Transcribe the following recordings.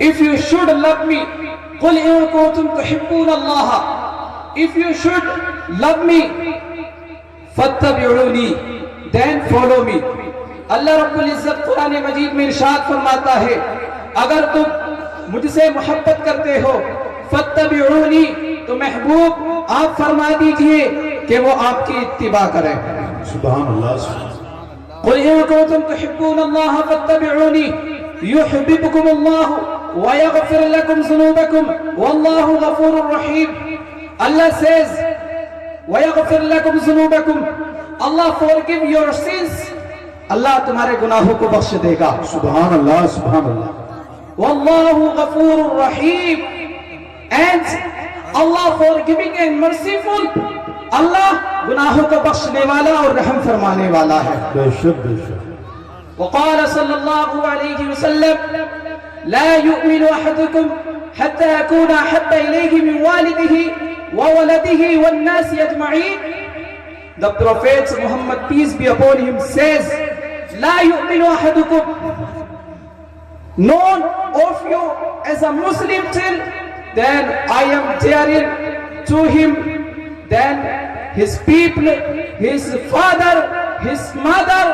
If you should love me, قل إن كنتم تحبون الله. If you should love me, فاتبعوني, then follow me. اللہ رب العزت قرآن مجید میں ارشاد فرماتا ہے اگر تم مجھ سے محبت کرتے ہو فاتبعونی، تو محبوب آپ فرما دیجئے کہ وہ آپ کی اتباع کریں. سبحان اللہ. قل ان کنتم تحبون اللہ فاتبعونی یحببکم اللہ ویغفر لکم ذنوبکم واللہ غفور رحیم. Allah says وَيَغْفِرْ لَكُمْ ذُنُوبَكُمْ, Allah forgive your sins, اللہ تمہارے گناہوں کو بخش دے گا. سبحان اللہ. سبحان اللہ. وَاللَّهُ غَفُورٌ رَحِيمٌ, and Allah forgiving and merciful, اللہ گناہوں کو بخشنے والا اور رحم فرمانے والا ہے. بے شک بے شک. وقال صلی اللہ علیہ وسلم لا يؤمن أحدكم حتى يكون أحب إليه من والده وولده والناس أجمعين. The Prophet Muhammad, peace be upon him, says لا يؤمن أحدكم, none of you as a Muslim till then I am dearer to him than his people, his father, his mother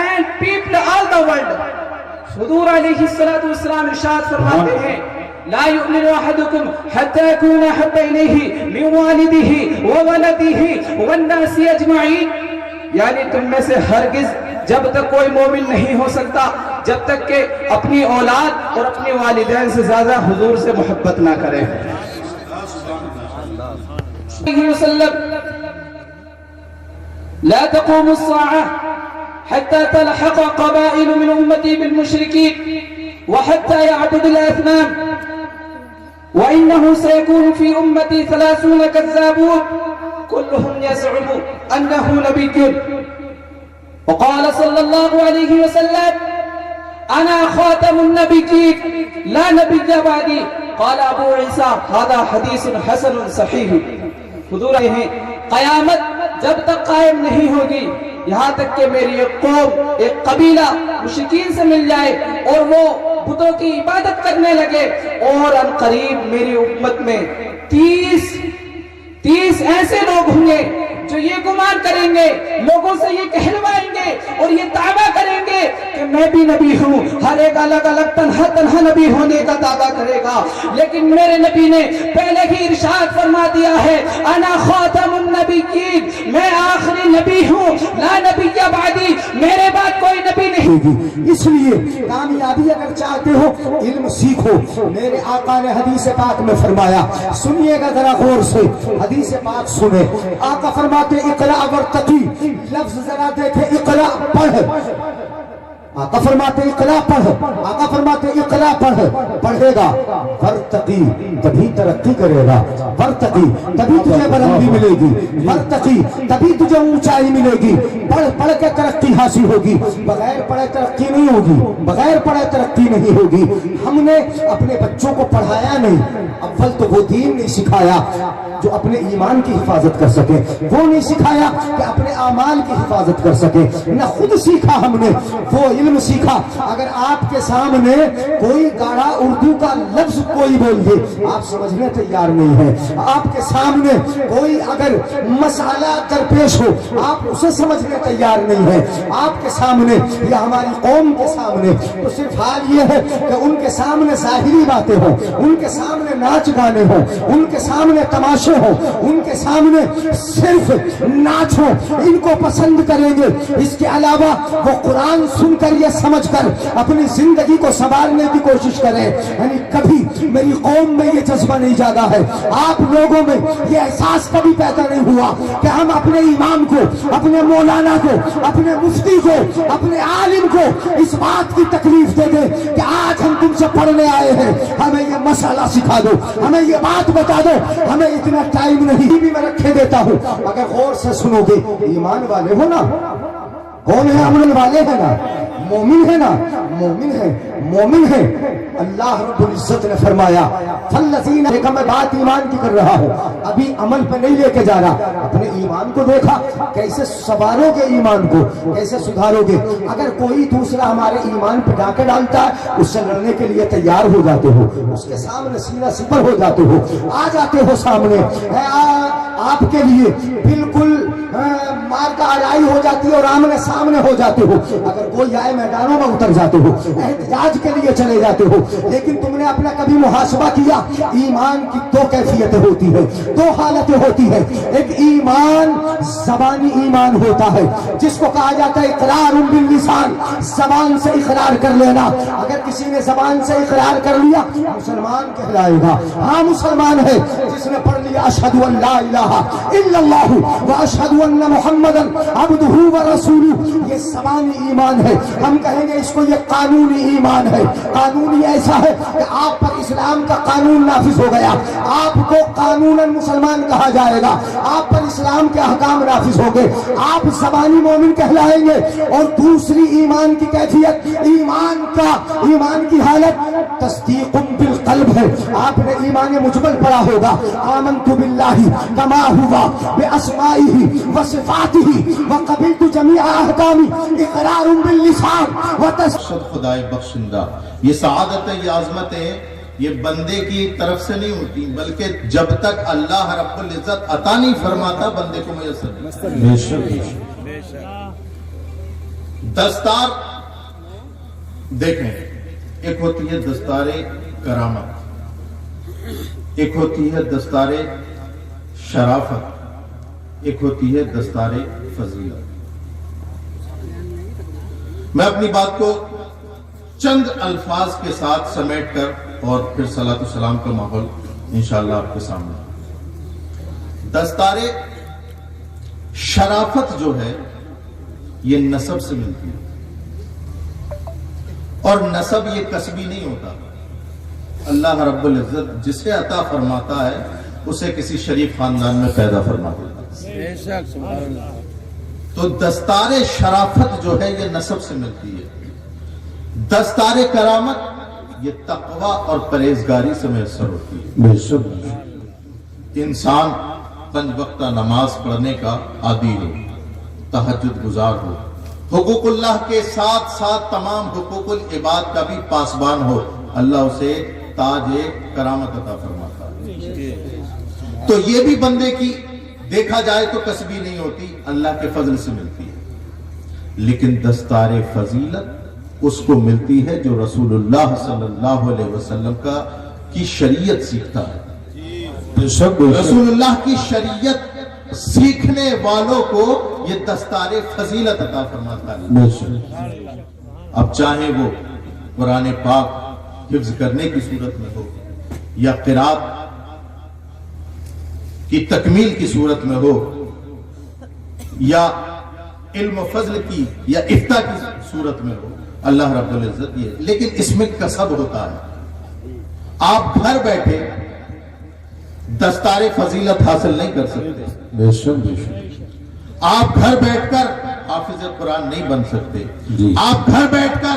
and people all the world. حضور علیہ السلام ارشاد فرماتے ہیں لا يؤمن احدكم حتى يكون احب اليه من والده وولده والناس اجمعين, یعنی تم میں سے ہرگز جب تک کوئی مومن نہیں ہو سکتا جب تک کہ اپنی اولاد اور اپنے والدین سے زیادہ حضور سے محبت نہ کرے. لا تقوم الساعة حتى تلحق قبائل من أمتي بالمشركين وحتى يعبد الأثنام وإنه سيكون في أمتي 30 كذابون كلهم يزعم أنه نبي. وقال صلى الله عليه وسلم أنا خاتم النبيين لا نبي بعدي. قال أبو عيسى هذا حديث حسن صحيح. حضور ہیں قیامت جب تک قائم نہیں ہوگی یہاں تک کہ میری ایک قوم, ایک قبیلہ مشرکین سے مل جائے اور وہ بتوں کی عبادت کرنے لگے, اور ان قریب میری امت میں 30 ایسے لوگ ہوں گے جو یہ گمان کریں گے, لوگوں سے یہ کہلوائیں گے اور یہ دعویٰ کریں گے کہ میں بھی نبی ہوں. ہر ایک الگ الگ تنہا نبی ہونے کا دعویٰ کرے گا, لیکن میرے نبی نے پہلے ہی ارشاد فرما دیا ہے انا خاتم النبیین, میں آخری نبی ہوں, لا نبی بعدی, میرے بعد کوئی نبی نہیں. اس لیے کامیابی اگر چاہتے ہو علم سیکھو. میرے آقا نے حدیث پاک میں فرمایا, سنیے گا ذرا غور سے, حدیث پاک سنیں. آقا فرماتے اقرا ورتقی, لفظ ذرا دیکھیں اقرا پڑھ. آقا فرماتے اقرا پڑھ, آقا فرماتے اقرا پڑھ, پڑھے گا ورتقی تبھی ترقی کرے گا, ورتقی تبھی تجھے بلندی ملے گی, ورتقی تبھی تجھے اونچائی ملے گی. پڑھ کے ترقی حاصل ہوگی, بغیر پڑھے ترقی نہیں ہوگی, بغیر پڑھے ترقی نہیں ہوگی. ہم نے اپنے بچوں کو پڑھایا نہیں, اول تو وہ دین نہیں سکھایا جو اپنے ایمان کی حفاظت کر سکے, وہ نہیں سکھایا کہ اپنے اعمال کی حفاظت کر سکے, نہ خود سیکھا ہم نے وہ علم سیکھا. اگر آپ کے سامنے کوئی گاڑا اردو کا لفظ کوئی بول دے آپ سمجھنے تیار نہیں ہے, آپ کے سامنے کوئی اگر مسئلہ درپیش ہو آپ اسے سمجھنے تیار نہیں ہے, آپ کے سامنے یا ہماری قوم کے سامنے تو صرف حال یہ ہے کہ ان کے سامنے ظاہری باتیں ہوں, ان کے سامنے ناچ گانے ہوں, ان کے سامنے تماشے ہوں, ان کے سامنے صرف ناچ ہو, ان کو پسند کریں گے. اس کے علاوہ وہ قرآن سن کر یہ سمجھ کر اپنی زندگی کو سنوارنے کی کوشش کریں. یعنی کبھی میری قوم میں یہ جذبہ نہیں جاگا ہے, آپ لوگوں میں یہ احساس کبھی پیدا نہیں ہوا کہ ہم اپنے امام کو, اپنے مولانا کو, اپنے مفتی کو, اپنے عالم کو اس بات کی تکلیف دے دیں کہ آج ہم تم سے پڑھنے آئے ہیں, ہمیں یہ مسئلہ سکھا دو, ہمیں یہ بات بتا دو, ہمیں اتنا ٹائم نہیں بھی میں رکھے دیتا ہوں. اگر غور سے سنو گے ایمان والے ہو نا, کون ہے عمل والے ہیں نا, مومن ہے نا, مومن ہے, مومن ہے. اللہ رب العزت نے فرمایا فالذین, دیکھا میں بات ایمان کی کر رہا ہوں, ابھی عمل پہ نہیں لے کے جا رہا. اپنے ایمان کو دیکھا کیسے سنوارو گے, ایمان کو کیسے سدھارو گے. اگر کوئی دوسرا ہمارے ایمان پہ ڈاکہ ڈالتا ہے اس سے لڑنے کے لیے تیار ہو جاتے ہو, اس کے سامنے سینہ سپر ہو جاتے ہو, آ جاتے ہو سامنے. آپ کے لیے بالکل مار کا آرائی ہو جاتی ہے اور آمنے سامنے ہو جاتے ہو. اگر کوئی آئے میدانوں میں اتر جاتے ہو, احتجاج کے لیے چلے جاتے ہو. لیکن تم نے اپنا کبھی محاسبہ کیا؟ ایمان کی دو کیفیتیں ہوتی ہے, دو حالتیں ہوتی ہے. ایک ایمان زبانی ایمان ہوتا ہے جس کو کہا جاتا ہے اقرار باللسان, زبان سے اقرار کر لینا. اگر کسی نے زبان سے اقرار کر لیا مسلمان کہلائے گا. ہاں مسلمان ہے جس نے پڑھ لیا اشہد ان لا الہ الا اللہ و اشہد ان محمدا عبدہ و رسولہ, یہ زبانی ایمان ہے. ہم کہیں گے اس کو یہ قانونی ایمان ہے. قانونی ایسا ہے کہ آپ پر اسلام کا قانون نافذ ہو گیا, آپ کو قانوناً مسلمان کہا جائے گا, آپ پر اسلام کے احکام نافذ ہو گئے, آپ زبانی مومن کہلائیں گے. اور دوسری ایمان کی کیفیت, ایمان کی حالت تصدیق بالقلب ہے. آپ نے ایمان مجمل پڑھا ہوگا, آمنت باللہ کما ہوا باسمائہ وصفاتہ وقبلت جمیع احکامہ, اقرار باللسان شد خدائے بخشندہ. یہ سعادت ہے, یہ عظمت ہے, یہ بندے کی طرف سے نہیں ہوتی بلکہ جب تک اللہ رب العزت عطا نہیں فرماتا بندے کو میسر نہیں. دستار دیکھیں, ایک ہوتی ہے دستار کرامت, ایک ہوتی ہے دستار شرافت, ایک ہوتی ہے دستار فضیلت. میں اپنی بات کو چند الفاظ کے ساتھ سمیٹ کر اور پھر صلاۃ والسلام کا ماحول انشاءاللہ آپ کے سامنے. دستار شرافت جو ہے یہ نسب سے ملتی ہے, اور نسب یہ کسبی نہیں ہوتا. اللہ رب العزت جسے عطا فرماتا ہے اسے کسی شریف خاندان میں پیدا فرما دیتا ہے. تو دستار شرافت جو ہے یہ نسب سے ملتی ہے. دستار کرامت یہ تقوی اور پرہیزگاری سے میسر ہوتی ہے. انسان 5 وقتہ نماز پڑھنے کا عادی ہو, تہجد گزار ہو, حقوق اللہ کے ساتھ ساتھ تمام حقوق العباد کا بھی پاسبان ہو, اللہ اسے تاج کرامت عطا فرماتا ہے. تو یہ بھی بندے کی دیکھا جائے تو کسبی نہیں ہوتی, اللہ کے فضل سے ملتی ہے. لیکن دستار فضیلت اس کو ملتی ہے جو رسول اللہ صلی اللہ علیہ وسلم کی شریعت سیکھتا ہے. رسول اللہ کی شریعت سیکھنے والوں کو یہ دستار فضیلت عطا فرماتا ہے. اب چاہے وہ قرآن پاک حفظ کرنے کی صورت میں ہو, یا قرات کی تکمیل کی صورت میں ہو, یا علم و فضل کی یا افتاء کی صورت میں ہو, اللہ رب العزت یہ. لیکن اس میں کسب ہوتا ہے. آپ گھر بیٹھے دستار فضیلت حاصل نہیں کر سکتے. آپ گھر بیٹھ کر حافظ قرآن نہیں بن سکتے. آپ گھر بیٹھ کر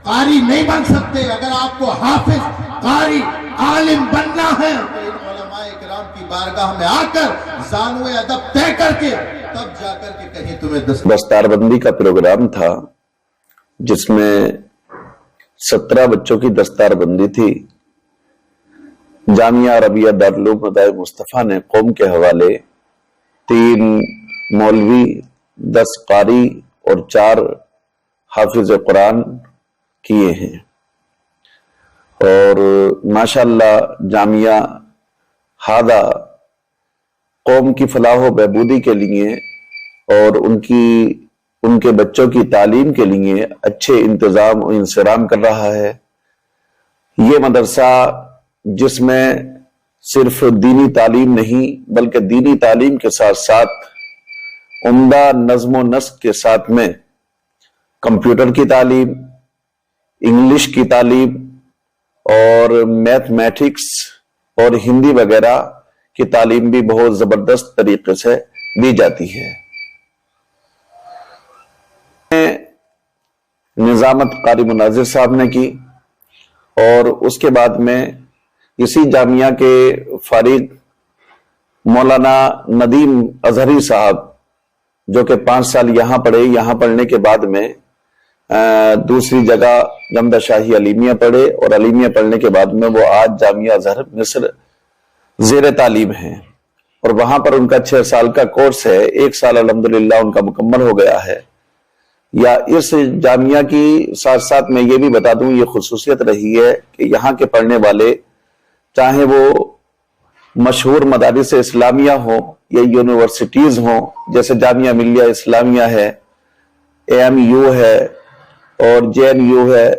قاری نہیں بن سکتے. اگر آپ کو حافظ, قاری, عالم بننا ہے تو علماء اکرام کی بارگاہ میں آ کر زانو ادب طے کر کے تب جا کر کے کہیں تمہیں دستار بندی کا پروگرام تھا جس میں 17 بچوں کی دستار بندی تھی. جامعہ عربیہ دارالعلوم مدائن مصطفیٰ نے قوم کے حوالے 3 مولوی, 10 قاری اور 4 حافظ قرآن کیے ہیں. اور ماشاءاللہ جامعہ ہادہ قوم کی فلاح و بہبودی کے لیے اور ان کے بچوں کی تعلیم کے لیے اچھے انتظام و انصرام کر رہا ہے. یہ مدرسہ جس میں صرف دینی تعلیم نہیں بلکہ دینی تعلیم کے ساتھ ساتھ عمدہ نظم و نسق کے ساتھ میں کمپیوٹر کی تعلیم, انگلش کی تعلیم اور میتھمیٹکس اور ہندی وغیرہ کی تعلیم بھی بہت زبردست طریقے سے دی جاتی ہے. نظامت قاری مناظر صاحب نے کی, اور اس کے بعد میں اسی جامعہ کے فارغ مولانا ندیم اظہری صاحب جو کہ 5 سال یہاں پڑھے, یہاں پڑھنے کے بعد میں دوسری جگہ جمدہ شاہی علیمیہ پڑھے, اور علیمیہ پڑھنے کے بعد میں وہ آج جامعہ ازہر مصر زیر تعلیم ہیں. اور وہاں پر ان کا 6 سال کا کورس ہے، 1 سال الحمدللہ ان کا مکمل ہو گیا ہے۔ یا اس جامعہ کی ساتھ ساتھ میں یہ بھی بتا دوں، یہ خصوصیت رہی ہے کہ یہاں کے پڑھنے والے چاہے وہ مشہور مدارس اسلامیہ ہوں یا یونیورسٹیز ہوں، جیسے جامعہ ملیہ اسلامیہ ہے، AMU ہے اور JNU ہے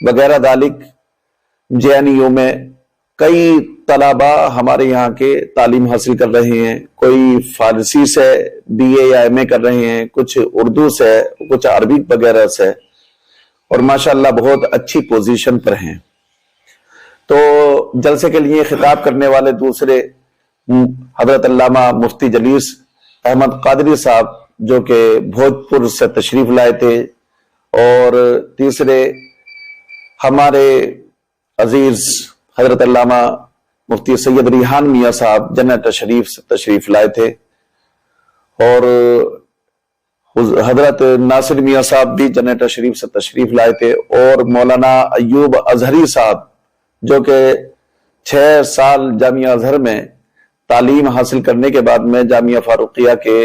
وغیرہ ذالک۔ JNU میں کئی طلبہ ہمارے یہاں کے تعلیم حاصل کر رہے ہیں، کوئی فارسی سے BA یا MA کر رہے ہیں، کچھ اردو سے، کچھ عربی وغیرہ سے، اور ماشاءاللہ بہت اچھی پوزیشن پر ہیں۔ تو جلسے کے لیے خطاب کرنے والے دوسرے حضرت علامہ مفتی جلیس احمد قادری صاحب جو کہ بھوجپور سے تشریف لائے تھے، اور تیسرے ہمارے عزیز حضرت علامہ مفتی سید ریحان میاں صاحب جنت شریف سے تشریف لائے تھے، اور حضرت ناصر میاں صاحب بھی جنت شریف سے تشریف لائے تھے، اور مولانا ایوب اظہری صاحب جو کہ 6 سال جامعہ ازہر میں تعلیم حاصل کرنے کے بعد میں جامعہ فاروقیہ کے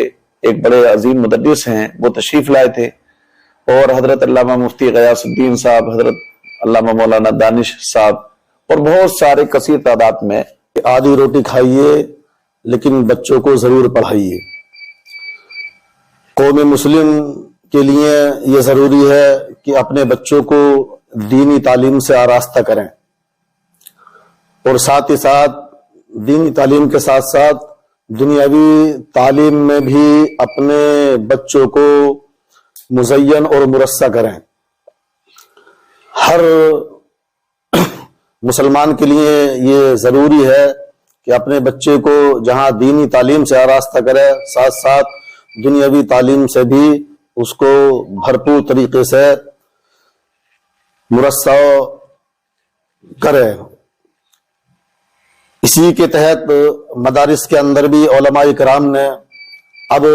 ایک بڑے عظیم مدرس ہیں، وہ تشریف لائے تھے، اور حضرت علامہ مفتی غیاث الدین صاحب، حضرت علامہ مولانا دانش صاحب، اور بہت سارے کثیر تعداد میں۔ آدھی روٹی کھائیے لیکن بچوں کو ضرور پڑھائیے۔ قوم مسلم کے لیے یہ ضروری ہے کہ اپنے بچوں کو دینی تعلیم سے آراستہ کریں، اور ساتھ ہی ساتھ دینی تعلیم کے ساتھ ساتھ دنیاوی تعلیم میں بھی اپنے بچوں کو مزین اور مرصع کریں۔ ہر مسلمان کے لیے یہ ضروری ہے کہ اپنے بچے کو جہاں دینی تعلیم سے آراستہ کرے، ساتھ ساتھ دنیاوی تعلیم سے بھی اس کو بھرپور طریقے سے مرصع کرے۔ اسی کے تحت مدارس کے اندر بھی علماء کرام نے اب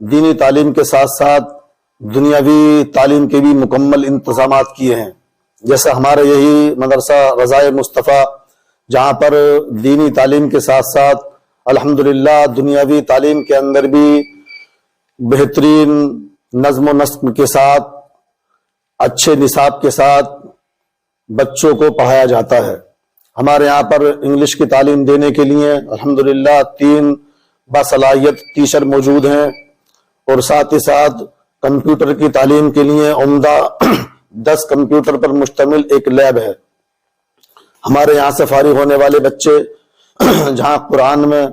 دینی تعلیم کے ساتھ ساتھ دنیاوی تعلیم کے بھی مکمل انتظامات کیے ہیں، جیسے ہمارے یہی مدرسہ رضائے مصطفیٰ، جہاں پر دینی تعلیم کے ساتھ ساتھ الحمدللہ دنیاوی تعلیم کے اندر بھی بہترین نظم و نسق کے ساتھ، اچھے نصاب کے ساتھ بچوں کو پڑھایا جاتا ہے۔ ہمارے یہاں پر انگلش کی تعلیم دینے کے لیے الحمدللہ 3 باصلاحیت ٹیچر موجود ہیں، اور ساتھ ہی ساتھ کمپیوٹر کی تعلیم کے لیے عمدہ 10 کمپیوٹر پر مشتمل ایک لیب ہے۔ ہمارے یہاں سے فارغ ہونے والے بچے جہاں قرآن میں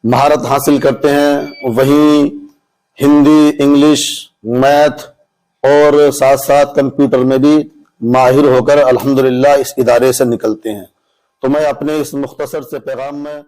مہارت حاصل کرتے ہیں، وہیں ہندی، انگلش، میتھ اور ساتھ ساتھ کمپیوٹر میں بھی ماہر ہو کر الحمدللہ اس ادارے سے نکلتے ہیں۔ تو میں اپنے اس مختصر سے پیغام میں